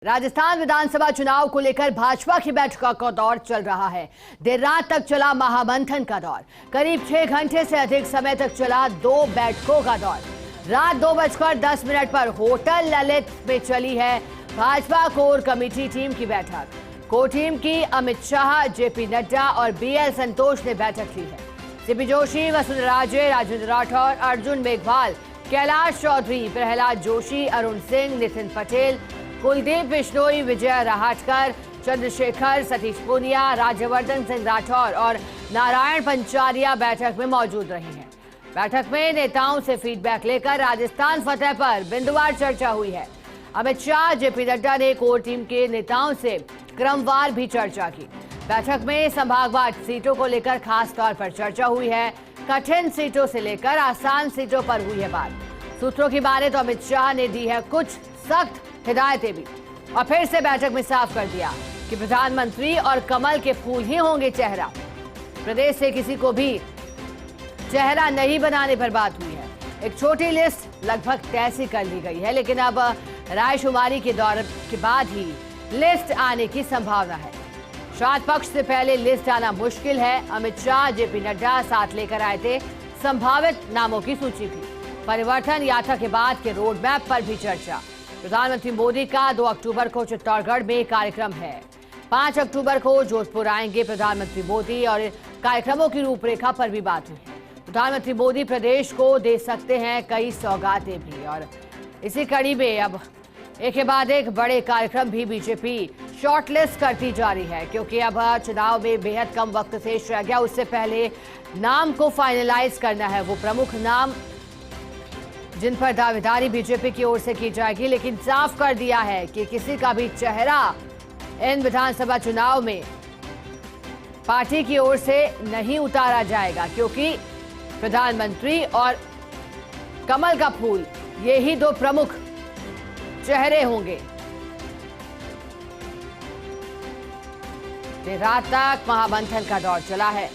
राजस्थान विधानसभा चुनाव को लेकर भाजपा की बैठकों का दौर चल रहा है। देर रात तक चला महामंथन का दौर। करीब 6 घंटे से अधिक समय तक चला 2 बैठकों का दौर। रात 2:10 पर होटल ललित में चली है भाजपा कोर कमेटी टीम की बैठक। कोर टीम की अमित शाह, जेपी नड्डा और बीएल संतोष ने बैठक ली है। सीपी जोशी, वसुंधरा राजे, राजेंद्र राठौर, अर्जुन मेघवाल, कैलाश चौधरी, प्रहलाद जोशी, अरुण सिंह, नितिन पटेल, कुलदीप बिश्नोई, विजय राहटकर, चंद्रशेखर, सतीश पूनिया, राज्यवर्धन सिंह राठौर और नारायण पंचारिया बैठक में मौजूद रहे हैं। बैठक में नेताओं से फीडबैक लेकर राजस्थान फतेह पर बिंदुवार चर्चा हुई है। अमित शाह, जेपी नड्डा ने कोर टीम के नेताओं से क्रमवार भी चर्चा की। बैठक में संभागवार सीटों को लेकर खास तौर पर चर्चा हुई है। कठिन सीटों से लेकर आसान सीटों पर हुई है बात। सूत्रों की माने तो अमित शाह ने दी है कुछ सख्त हिदायतें भी, और फिर से बैठक में साफ कर दिया कि प्रधानमंत्री और कमल के फूल ही होंगे चेहरा। प्रदेश से किसी को भी चेहरा नहीं बनाने पर बात हुई है। एक छोटी लिस्ट लगभग तय सी कर ली गई है, लेकिन अब रायशुमारी के दौर के बाद ही लिस्ट आने की संभावना है। श्राद्ध पक्ष से पहले लिस्ट आना मुश्किल है। अमित शाह, जेपी नड्डा साथ लेकर आए थे संभावित नामों की सूची भी। परिवर्तन यात्रा के बाद के रोड मैप पर भी चर्चा। प्रधानमंत्री मोदी का 2 अक्टूबर को चित्तौड़गढ़ में कार्यक्रम है। 5 अक्टूबर को जोधपुर आएंगे प्रधानमंत्री मोदी और कार्यक्रमों की रूपरेखा पर भी बात हुई। प्रधानमंत्री मोदी प्रदेश को दे सकते हैं कई सौगातें भी, और इसी कड़ी में अब एक के बाद एक बड़े कार्यक्रम भी बीजेपी शॉर्टलिस्ट करती जा रही है, क्योंकि अब चुनाव में बेहद कम वक्त शेष रह गया। उससे पहले नाम को फाइनलाइज करना है, वो प्रमुख नाम जिन पर दावेदारी बीजेपी की ओर से की जाएगी। लेकिन साफ कर दिया है कि किसी का भी चेहरा इन विधानसभा चुनाव में पार्टी की ओर से नहीं उतारा जाएगा, क्योंकि प्रधानमंत्री और कमल का फूल ये ही 2 प्रमुख चेहरे होंगे। देर रात तक महामंथन का दौर चला है।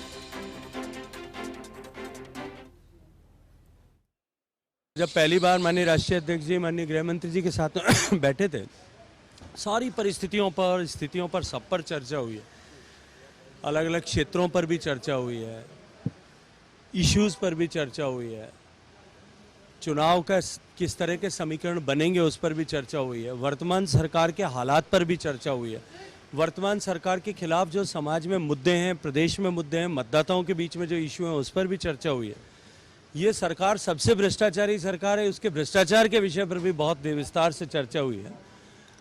जब पहली बार माननीय राष्ट्रीय अध्यक्ष जी, माननीय गृह मंत्री जी के साथ बैठे थे, सारी परिस्थितियों पर, स्थितियों पर, सब पर चर्चा हुई है। अलग अलग क्षेत्रों पर भी चर्चा हुई है, इश्यूज पर भी चर्चा हुई है, चुनाव का किस तरह के समीकरण बनेंगे उस पर भी चर्चा हुई है, वर्तमान सरकार के हालात पर भी चर्चा हुई है, वर्तमान सरकार के खिलाफ जो समाज में मुद्दे हैं, प्रदेश में मुद्दे हैं, मतदाताओं के बीच में जो इश्यू हैं उस पर भी चर्चा हुई है। ये सरकार सबसे भ्रष्टाचारी सरकार है, उसके भ्रष्टाचार के विषय पर भी बहुत विस्तार से चर्चा हुई है।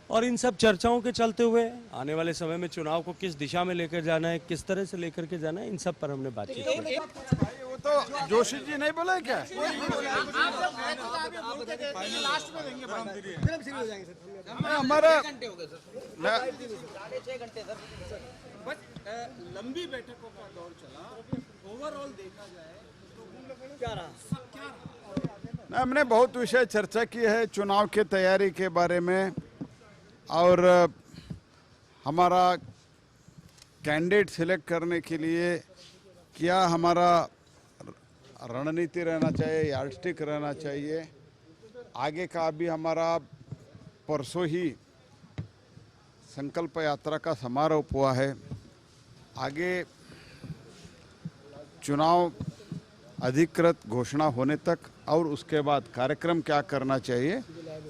और इन सब चर्चाओं के चलते हुए आने वाले समय में चुनाव को किस दिशा में लेकर जाना है, किस तरह से लेकर के जाना है, इन सब पर हमने बातचीत की। वो तो जोशी जी नहीं बोले क्या? हमारा लंबी बैठकों का दौर चला, ओवरऑल देखा जाए तो क्या रहा? हमने बहुत विषय चर्चा की है चुनाव के तैयारी के बारे में, और हमारा कैंडिडेट सिलेक्ट करने के लिए क्या हमारा रणनीति रहना चाहिए, यार्डस्टिक रहना चाहिए। आगे का अभी हमारा परसों ही संकल्प यात्रा का समारोह हुआ है। आगे चुनाव अधिकृत घोषणा होने तक और उसके बाद कार्यक्रम क्या करना चाहिए,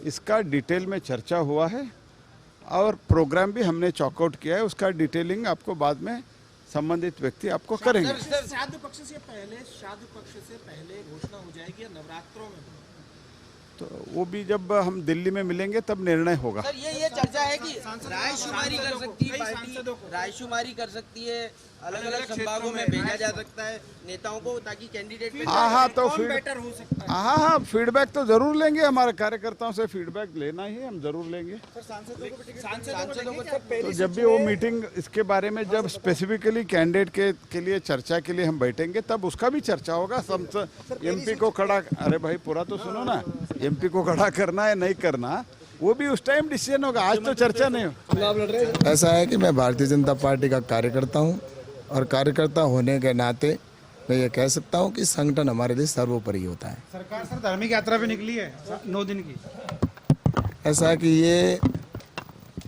इसका डिटेल में चर्चा हुआ है, और प्रोग्राम भी हमने चॉकआउट किया है। उसका डिटेलिंग आपको बाद में संबंधित व्यक्ति आपको करेंगे। श्राद्ध पक्ष से पहले घोषणा हो जाएगी या नवरात्रों में? तो वो भी जब हम दिल्ली में मिलेंगे तब निर्णय होगा। सर, ये चर्चा है कि रायशुमारी कर सकती है पार्टी, रायशुमारी कर सकती है, अलग अलग संभागों में भेजा जा सकता है नेताओं को, ताकि कैंडिडेट तो बेटर हो सकता है। हाँ, फीडबैक तो जरूर लेंगे। हमारे कार्यकर्ताओं से फीडबैक लेना ही हम जरूर लेंगे। तो जब भी वो मीटिंग इसके बारे में जब स्पेसिफिकली कैंडिडेट के लिए चर्चा के लिए हम बैठेंगे तब उसका भी चर्चा होगा। एमपी को खड़ा, अरे भाई पूरा तो सुनो ना, एमपी को खड़ा करना है नहीं करना, वो भी उस टाइम डिसीजन होगा। आज तो चर्चा नहीं हो। ऐसा है कि मैं भारतीय जनता पार्टी का कार्यकर्ता हूं, और कार्यकर्ता होने के नाते मैं ये कह सकता हूं कि संगठन हमारे लिए सर्वोपरि होता है। सरकार सर धार्मिक यात्रा पे निकली है 9 दिन की। ऐसा है कि ये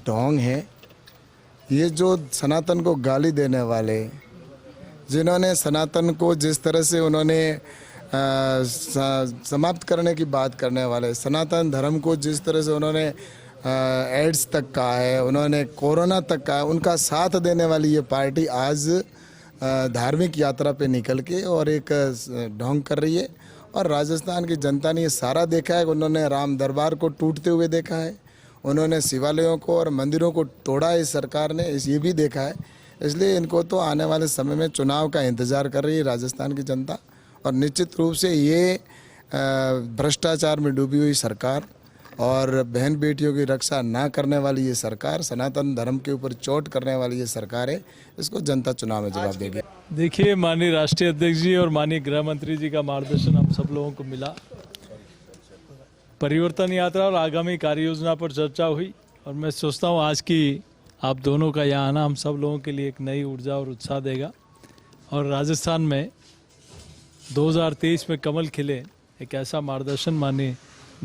ढोंग है। ये जो सनातन को गाली देने वाले, जिन्होंने सनातन को जिस तरह से उन्होंने समाप्त करने की बात करने वाले, सनातन धर्म को जिस तरह से उन्होंने एड्स तक कहा है, उन्होंने कोरोना तक कहा है, उनका साथ देने वाली ये पार्टी आज धार्मिक यात्रा पे निकल के और एक ढोंग कर रही है। और राजस्थान की जनता ने ये सारा देखा है। उन्होंने राम दरबार को टूटते हुए देखा है, उन्होंने शिवालयों को और मंदिरों को तोड़ा है इस सरकार ने, ये भी देखा है। इसलिए इनको तो आने वाले समय में चुनाव का इंतज़ार कर रही है राजस्थान की जनता। और निश्चित रूप से ये भ्रष्टाचार में डूबी हुई सरकार और बहन बेटियों की रक्षा ना करने वाली ये सरकार, सनातन धर्म के ऊपर चोट करने वाली ये सरकार है, इसको जनता चुनाव में जवाब देगी। देखिए, माननीय राष्ट्रीय अध्यक्ष जी और माननीय गृह मंत्री जी का मार्गदर्शन हम सब लोगों को मिला। परिवर्तन यात्रा और आगामी कार्य योजना पर चर्चा हुई और मैं सोचता हूँ आज की आप दोनों का यहाँ आना हम सब लोगों के लिए एक नई ऊर्जा और उत्साह देगा। और राजस्थान में 2023 में कमल खिले, एक ऐसा मार्गदर्शन माननीय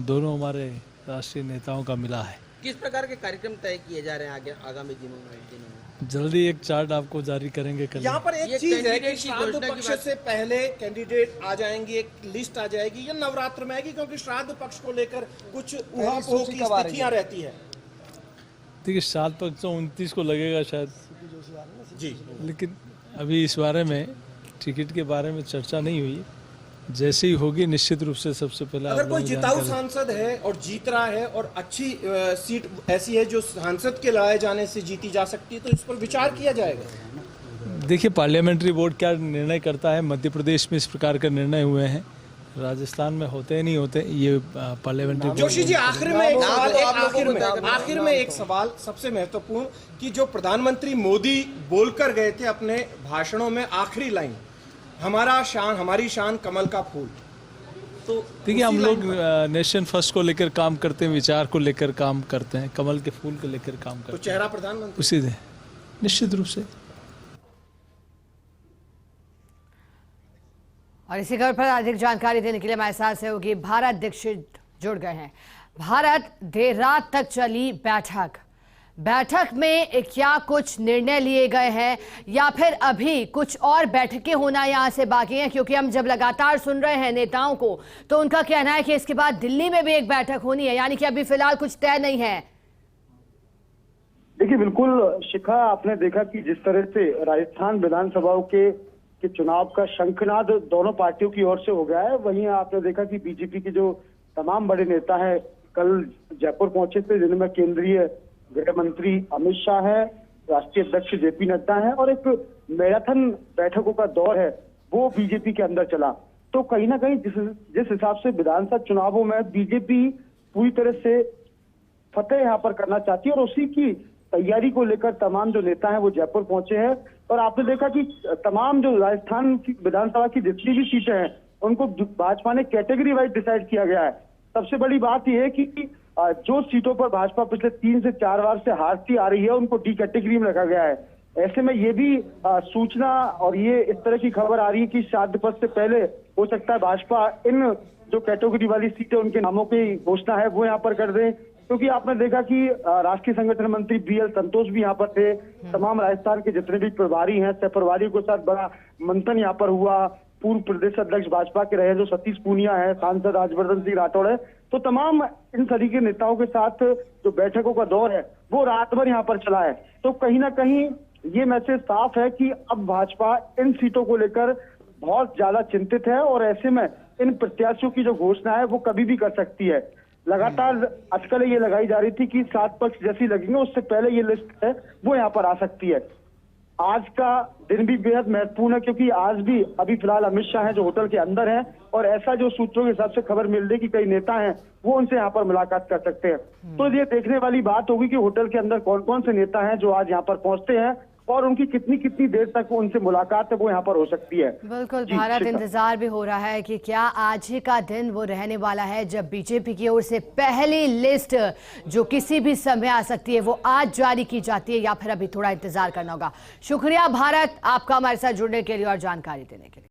दोनों हमारे राष्ट्रीय नेताओं का मिला है। किस प्रकार के कार्यक्रम तय किए जा रहे हैं आगे आगामी दिनों में? जल्दी एक चार्ट आपको जारी करेंगे कल। यहाँ पर एक चीज है कि श्राद्ध पक्ष से पहले कैंडिडेट आ जाएंगे, एक लिस्ट आ जाएगी, या नवरात्र में आएगी, क्योंकि श्राद्ध पक्ष को लेकर कुछ ऊहापोह की स्थितियां रहती है। देखिए, श्राद्ध पक्ष तो 29 को लगेगा शायद जी, लेकिन अभी इस बारे में टिकट के बारे में चर्चा नहीं हुई। जैसे ही होगी निश्चित रूप से सबसे पहले अगर कोई जिताऊ सांसद है और जीत रहा है और अच्छी सीट ऐसी है जो सांसद के लाए जाने से जीती जा सकती है, तो इस पर विचार किया जाएगा। देखिए, पार्लियामेंट्री बोर्ड क्या निर्णय करता है। मध्य प्रदेश में इस प्रकार के निर्णय हुए हैं, राजस्थान में होते नहीं होते ये पार्लियामेंट्री। जोशी जी, आखिर में एक सवाल सबसे महत्वपूर्ण, कि जो प्रधानमंत्री मोदी बोलकर गए थे अपने भाषणों में आखिरी लाइन, हमारी शान कमल का फूल, तो देखिए हम लोग नेशन फर्स्ट को लेकर काम करते हैं, विचार को लेकर काम करते हैं, कमल के फूल को लेकर काम करते हैं। तो चेहरा प्रधानमंत्री उसी दे निश्चित रूप से। और इसी खबर पर अधिक जानकारी देने के लिए हमारे साथ सहयोगी भारत दीक्षित जुड़ गए हैं। भारत, देर रात तक चली बैठक में क्या कुछ निर्णय लिए गए हैं या फिर अभी कुछ और बैठकें होना यहां से बाकी हैं? क्योंकि हम जब लगातार सुन रहे हैं नेताओं को तो उनका कहना है कि इसके बाद दिल्ली में भी एक बैठक होनी है, यानी कि अभी फिलहाल कुछ तय नहीं है। देखिए, बिल्कुल शिखा, आपने देखा कि जिस तरह से राजस्थान विधानसभाओं के चुनाव का शंखनाद दोनों पार्टियों की ओर से हो गया है, वहीं आपने देखा कि बीजेपी के जो तमाम बड़े नेता हैं कल जयपुर पहुंचे थे, जिनमें केंद्रीय गृह मंत्री अमित शाह है, राष्ट्रीय अध्यक्ष जेपी नड्डा है और एक मैराथन बैठकों का दौर है वो बीजेपी के अंदर चला। तो कहीं ना कहीं जिस हिसाब से विधानसभा चुनावों में बीजेपी पूरी तरह से फतेह यहाँ पर करना चाहती है और उसी की तैयारी को लेकर तमाम जो नेता हैं वो जयपुर पहुंचे हैं। और आपने देखा कि तमाम जो राजस्थान की विधानसभा की जितनी भी सीटें हैं उनको भाजपा ने कैटेगरी वाइज डिसाइड किया गया है। सबसे बड़ी बात यह है कि जो सीटों पर भाजपा पिछले 3 से 4 बार से हारती आ रही है उनको डी कैटेगरी में रखा गया है। ऐसे में ये भी सूचना और ये इस तरह की खबर आ रही है कि श्राद्ध पक्ष से पहले हो सकता है भाजपा इन जो कैटेगरी वाली सीटें उनके नामों की घोषणा है वो यहाँ पर कर दें, क्योंकि आपने देखा कि राष्ट्रीय संगठन मंत्री BL संतोष भी यहाँ पर थे, तमाम राजस्थान के जितने भी प्रभारी हैं सह प्रभारियों के साथ बड़ा मंथन यहाँ पर हुआ। पूर्व प्रदेश अध्यक्ष भाजपा के रहे जो सतीश पूनिया है, सांसद राजवर्धन सिंह राठौड़ है, तो तमाम इन सभी के नेताओं के साथ जो बैठकों का दौर है वो रात भर यहाँ पर चला है। तो कहीं ना कहीं ये मैसेज साफ है कि अब भाजपा इन सीटों को लेकर बहुत ज्यादा चिंतित है और ऐसे में इन प्रत्याशियों की जो घोषणा है वो कभी भी कर सकती है। लगातार अटकलें ये लगाई जा रही थी कि 7 पक्ष जैसी लगेंगे उससे पहले ये लिस्ट है वो यहाँ पर आ सकती है। आज का दिन भी बेहद महत्वपूर्ण है क्योंकि आज भी अभी फिलहाल अमित शाह हैं जो होटल के अंदर हैं और ऐसा जो सूत्रों के हिसाब से खबर मिल रही कि कई नेता हैं वो उनसे यहाँ पर मुलाकात कर सकते हैं। तो ये देखने वाली बात होगी कि होटल के अंदर कौन कौन से नेता हैं जो आज यहाँ पर पहुंचते हैं और उनकी कितनी देर तक उनसे मुलाकात है वो यहाँ पर हो सकती है। बिल्कुल भारत, इंतजार भी हो रहा है कि क्या आज ही का दिन वो रहने वाला है जब बीजेपी की ओर से पहली लिस्ट जो किसी भी समय आ सकती है वो आज जारी की जाती है या फिर अभी थोड़ा इंतजार करना होगा। शुक्रिया भारत, आपका हमारे साथ जुड़ने के लिए और जानकारी देने के लिए।